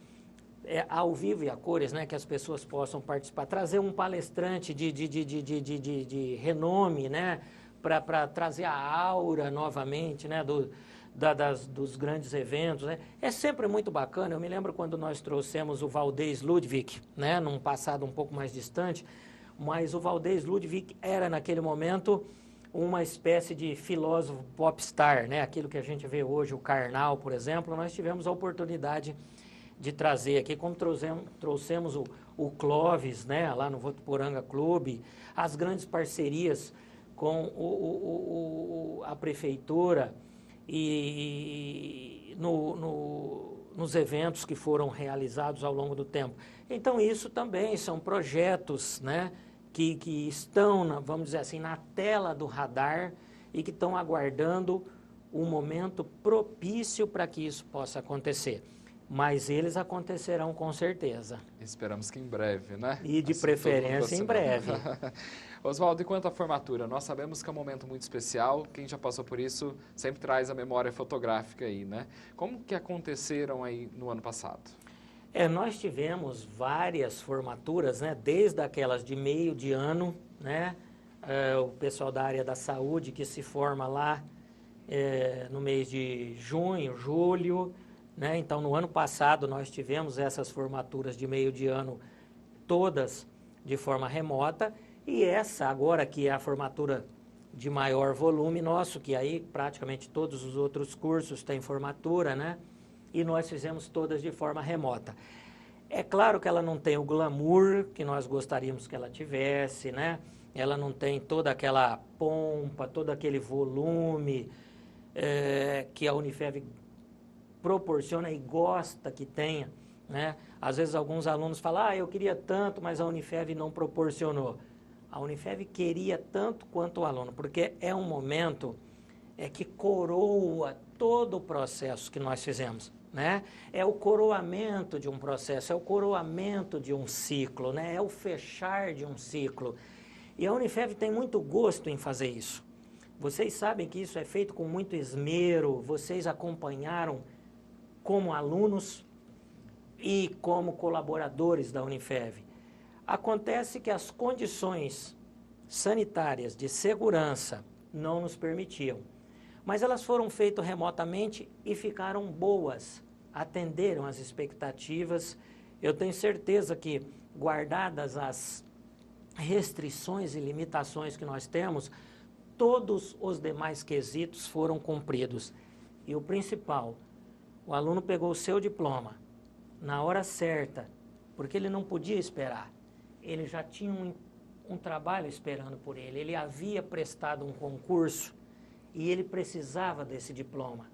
ao vivo e a cores, né, que as pessoas possam participar, trazer um palestrante de renome, né, para trazer a aura novamente, né, dos grandes eventos, né. É sempre muito bacana. Eu me lembro quando nós trouxemos o Valdez Ludwig, né, num passado um pouco mais distante, mas o Valdez Ludwig era, naquele momento, uma espécie de filósofo popstar, né, aquilo que a gente vê hoje, o Karnal, por exemplo. Nós tivemos a oportunidade de trazer aqui, como trouxemos o Clóvis, né, lá no Votuporanga Clube, as grandes parcerias com a prefeitura e nos eventos que foram realizados ao longo do tempo. Então, isso também são projetos, né, que estão, vamos dizer assim, na tela do radar e que estão aguardando um momento propício para que isso possa acontecer. Mas eles acontecerão com certeza. Esperamos que em breve, né? E de preferência em breve. Oswaldo, e quanto à formatura? Nós sabemos que é um momento muito especial. Quem já passou por isso sempre traz a memória fotográfica aí, né? Como que aconteceram aí no ano passado? Nós tivemos várias formaturas, né? Desde aquelas de meio de ano, né? O pessoal da área da saúde que se forma lá no mês de junho, julho, né? Então, no ano passado, nós tivemos essas formaturas de meio de ano todas de forma remota, e essa agora, que é a formatura de maior volume nosso, que aí praticamente todos os outros cursos têm formatura, né? E nós fizemos todas de forma remota. É claro que ela não tem o glamour que nós gostaríamos que ela tivesse, né? Ela não tem toda aquela pompa, todo aquele volume que a Unifev proporciona e gosta que tenha, né? Às vezes alguns alunos falam, eu queria tanto, mas a Unifev não proporcionou. A Unifev queria tanto quanto o aluno, porque é um momento que coroa todo o processo que nós fizemos, né? É o coroamento de um processo, é o coroamento de um ciclo, né? É o fechar de um ciclo. E a Unifev tem muito gosto em fazer isso. Vocês sabem que isso é feito com muito esmero, vocês acompanharam como alunos e como colaboradores da Unifev. Acontece que as condições sanitárias de segurança não nos permitiam, mas elas foram feitas remotamente e ficaram boas, atenderam às expectativas. Eu tenho certeza que, guardadas as restrições e limitações que nós temos, todos os demais quesitos foram cumpridos. E o principal, o aluno pegou o seu diploma na hora certa, porque ele não podia esperar. Ele já tinha um trabalho esperando por ele. Ele havia prestado um concurso e ele precisava desse diploma.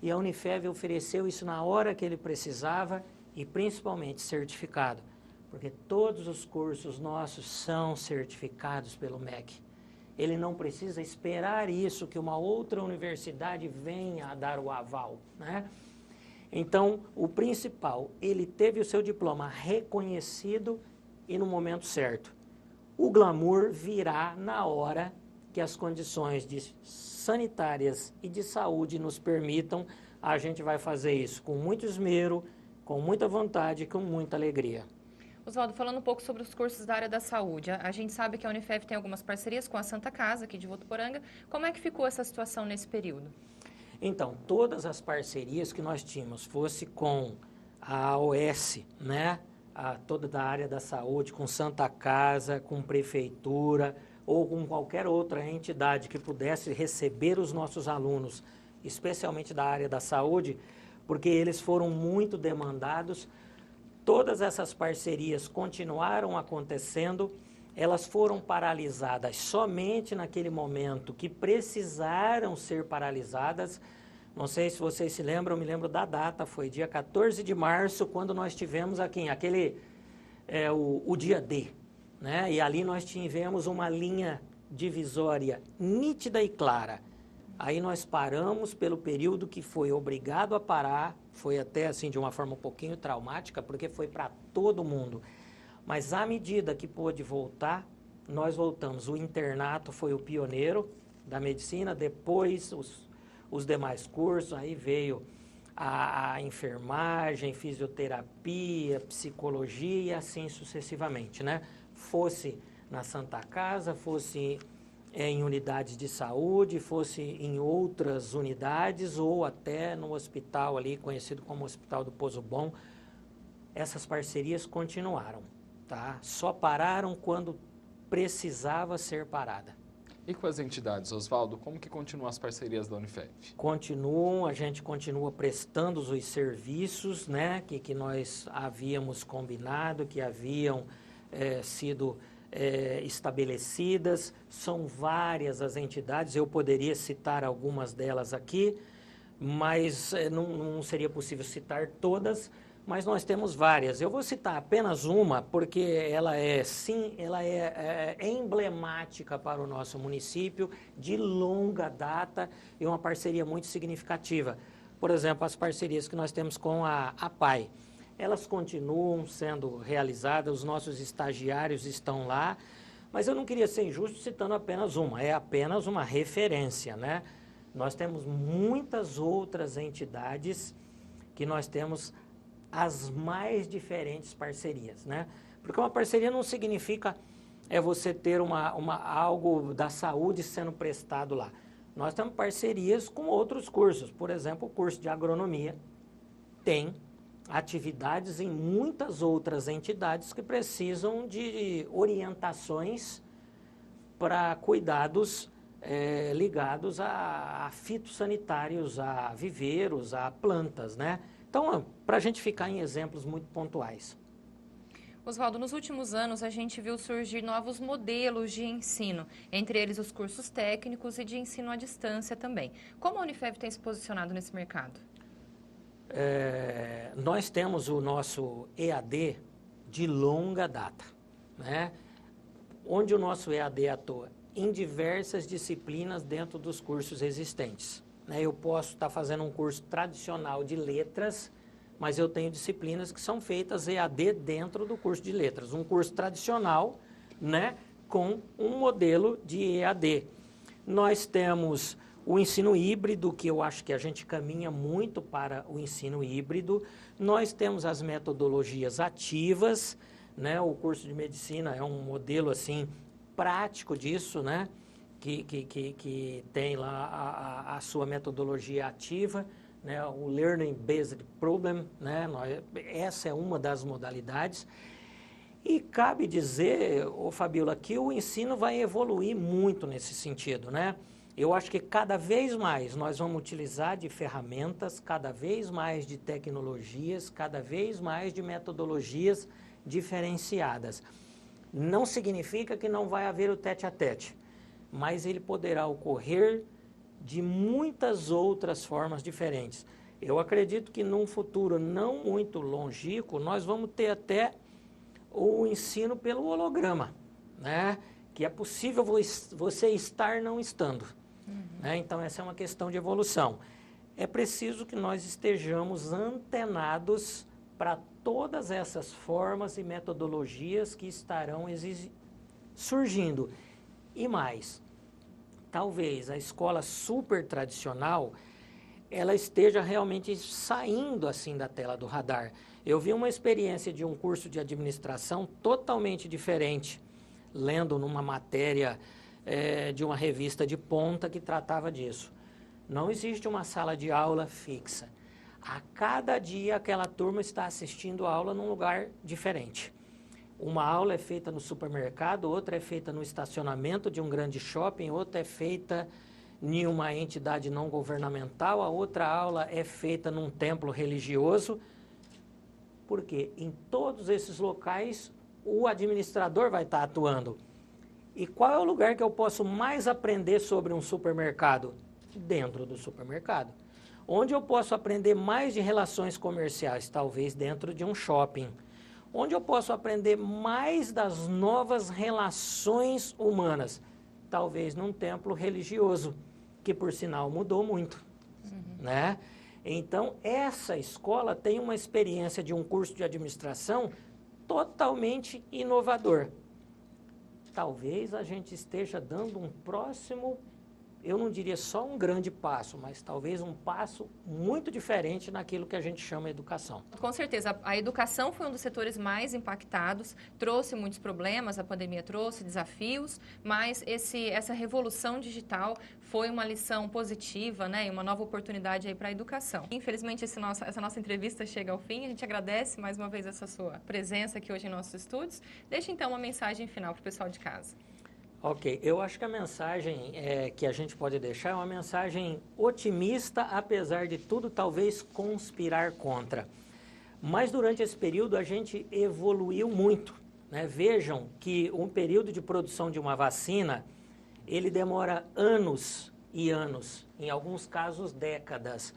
E a Unifev ofereceu isso na hora que ele precisava e principalmente certificado, porque todos os cursos nossos são certificados pelo MEC. Ele não precisa esperar isso, que uma outra universidade venha a dar o aval, né? Então, o principal, ele teve o seu diploma reconhecido e no momento certo. O glamour virá na hora que as condições sanitárias e de saúde nos permitam, a gente vai fazer isso com muito esmero, com muita vontade e com muita alegria. Oswaldo, falando um pouco sobre os cursos da área da saúde, a gente sabe que a Unifev tem algumas parcerias com a Santa Casa, aqui de Votuporanga. Como é que ficou essa situação nesse período? Então, todas as parcerias que nós tínhamos, fosse com a AOS, né, toda da área da saúde, com Santa Casa, com prefeitura ou com qualquer outra entidade que pudesse receber os nossos alunos, especialmente da área da saúde, porque eles foram muito demandados. Todas essas parcerias continuaram acontecendo, elas foram paralisadas somente naquele momento que precisaram ser paralisadas. Não sei se vocês se lembram, eu me lembro da data, foi dia 14 de março, quando nós tivemos aqui o dia D, né? E ali nós tivemos uma linha divisória nítida e clara. Aí nós paramos pelo período que foi obrigado a parar, foi até assim de uma forma um pouquinho traumática, porque foi para todo mundo. Mas à medida que pôde voltar, nós voltamos. O internato foi o pioneiro da medicina, depois os demais cursos, aí veio a enfermagem, fisioterapia, psicologia e assim sucessivamente, né? Fosse na Santa Casa, fosse em unidades de saúde, fosse em outras unidades ou até no hospital ali, conhecido como Hospital do Pozo Bom, essas parcerias continuaram, tá? Só pararam quando precisava ser parada. E com as entidades, Oswaldo, como que continuam as parcerias da Unifev? Continuam, a gente continua prestando os serviços, né, que nós havíamos combinado, que haviam sido estabelecidas. São várias as entidades, eu poderia citar algumas delas aqui, mas não seria possível citar todas, mas nós temos várias. Eu vou citar apenas uma, porque ela é emblemática para o nosso município, de longa data e uma parceria muito significativa. Por exemplo, as parcerias que nós temos com a APAE. Elas continuam sendo realizadas, os nossos estagiários estão lá, mas eu não queria ser injusto citando apenas uma, é apenas uma referência, né? Nós temos muitas outras entidades que nós temos as mais diferentes parcerias, né? Porque uma parceria não significa você ter algo da saúde sendo prestado lá. Nós temos parcerias com outros cursos, por exemplo, o curso de agronomia tem atividades em muitas outras entidades que precisam de orientações para cuidados ligados a fitossanitários, a viveiros, a plantas, né? Então, para a gente ficar em exemplos muito pontuais. Oswaldo, nos últimos anos a gente viu surgir novos modelos de ensino, entre eles os cursos técnicos e de ensino à distância também. Como a Unifev tem se posicionado nesse mercado? Nós temos o nosso EAD de longa data, né? Onde o nosso EAD atua? Em diversas disciplinas dentro dos cursos existentes. Eu posso estar fazendo um curso tradicional de letras, mas eu tenho disciplinas que são feitas EAD dentro do curso de letras. Um curso tradicional, né, com um modelo de EAD. Nós temos o ensino híbrido, que eu acho que a gente caminha muito para o ensino híbrido. Nós temos as metodologias ativas, né? O curso de medicina é um modelo assim prático disso, né? Que tem lá a sua metodologia ativa, né? O Learning Based Problem, né? Essa é uma das modalidades. E cabe dizer, Fabíola, que o ensino vai evoluir muito nesse sentido, né? Eu acho que cada vez mais nós vamos utilizar de ferramentas, cada vez mais de tecnologias, cada vez mais de metodologias diferenciadas. Não significa que não vai haver o tete-a-tete, mas ele poderá ocorrer de muitas outras formas diferentes. Eu acredito que num futuro não muito longínquo, nós vamos ter até o ensino pelo holograma, né? Que é possível você estar não estando. Né? Então, essa é uma questão de evolução. É preciso que nós estejamos antenados para todas essas formas e metodologias que estarão surgindo. E mais, talvez a escola super tradicional, ela esteja realmente saindo assim da tela do radar. Eu vi uma experiência de um curso de administração totalmente diferente, lendo numa matéria de uma revista de ponta que tratava disso. Não existe uma sala de aula fixa. A cada dia aquela turma está assistindo a aula num lugar diferente. Uma aula é feita no supermercado, outra é feita no estacionamento de um grande shopping, outra é feita em uma entidade não governamental, a outra aula é feita num templo religioso. Porque em todos esses locais o administrador vai estar atuando. E qual é o lugar que eu posso mais aprender sobre um supermercado? Dentro do supermercado. Onde eu posso aprender mais de relações comerciais? Talvez dentro de um shopping. Onde eu posso aprender mais das novas relações humanas? Talvez num templo religioso, que por sinal mudou muito, né? Então, essa escola tem uma experiência de um curso de administração totalmente inovador. Talvez a gente esteja dando um próximo, eu não diria só um grande passo, mas talvez um passo muito diferente naquilo que a gente chama de educação. Com certeza, a educação foi um dos setores mais impactados, trouxe muitos problemas, a pandemia trouxe desafios, mas essa revolução digital foi uma lição positiva, né, e uma nova oportunidade aí para a educação. Infelizmente, essa nossa entrevista chega ao fim, a gente agradece mais uma vez essa sua presença aqui hoje em nossos estúdios. Deixa então uma mensagem final para o pessoal de casa. Ok, eu acho que a mensagem que a gente pode deixar é uma mensagem otimista, apesar de tudo, talvez conspirar contra. Mas durante esse período a gente evoluiu muito, né? Vejam que um período de produção de uma vacina, ele demora anos e anos, em alguns casos décadas.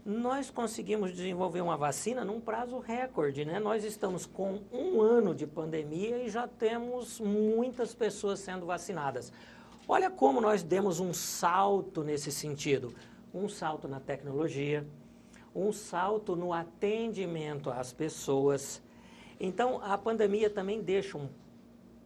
Nós conseguimos desenvolver uma vacina num prazo recorde, né? Nós estamos com 1 ano de pandemia e já temos muitas pessoas sendo vacinadas. Olha como nós demos um salto nesse sentido. Um salto na tecnologia, um salto no atendimento às pessoas. Então, a pandemia também deixa um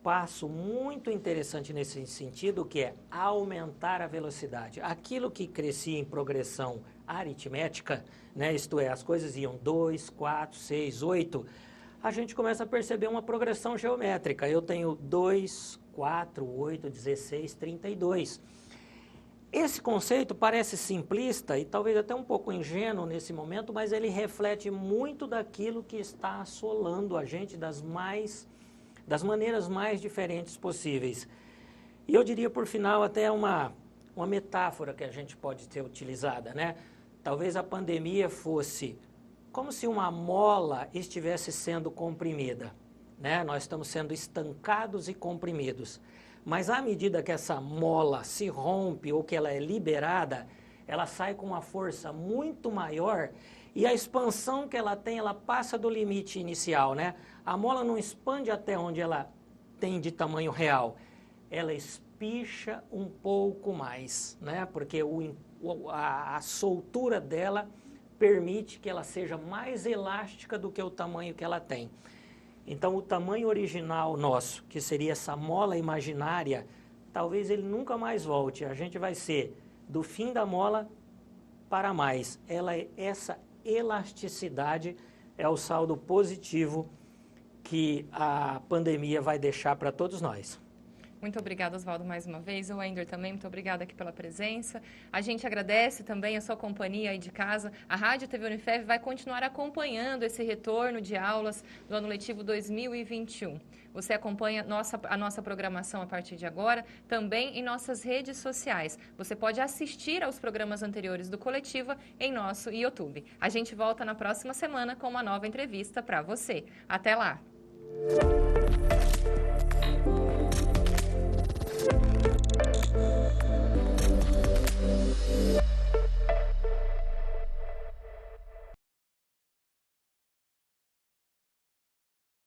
passo muito interessante nesse sentido, que é aumentar a velocidade. Aquilo que crescia em progressão aritmética, né, isto é, as coisas iam 2, 4, 6, 8, a gente começa a perceber uma progressão geométrica. Eu tenho 2, 4, 8, 16, 32. Esse conceito parece simplista e talvez até um pouco ingênuo nesse momento, mas ele reflete muito daquilo que está assolando a gente das maneiras mais diferentes possíveis. E eu diria, por final, até uma metáfora que a gente pode ter utilizada, né? Talvez a pandemia fosse como se uma mola estivesse sendo comprimida, né? Nós estamos sendo estancados e comprimidos. Mas à medida que essa mola se rompe ou que ela é liberada, ela sai com uma força muito maior e a expansão que ela tem, ela passa do limite inicial, né? A mola não expande até onde ela tem de tamanho real, ela espicha um pouco mais, né? Porque a soltura dela permite que ela seja mais elástica do que o tamanho que ela tem. Então, o tamanho original nosso, que seria essa mola imaginária, talvez ele nunca mais volte. A gente vai ser do fim da mola para mais. Essa elasticidade é o saldo positivo que a pandemia vai deixar para todos nós. Muito obrigada, Oswaldo, mais uma vez. O Wender também, muito obrigada aqui pela presença. A gente agradece também a sua companhia aí de casa. A Rádio TV Unifev vai continuar acompanhando esse retorno de aulas do ano letivo 2021. Você acompanha a nossa programação a partir de agora, também em nossas redes sociais. Você pode assistir aos programas anteriores do Coletiva em nosso YouTube. A gente volta na próxima semana com uma nova entrevista para você. Até lá!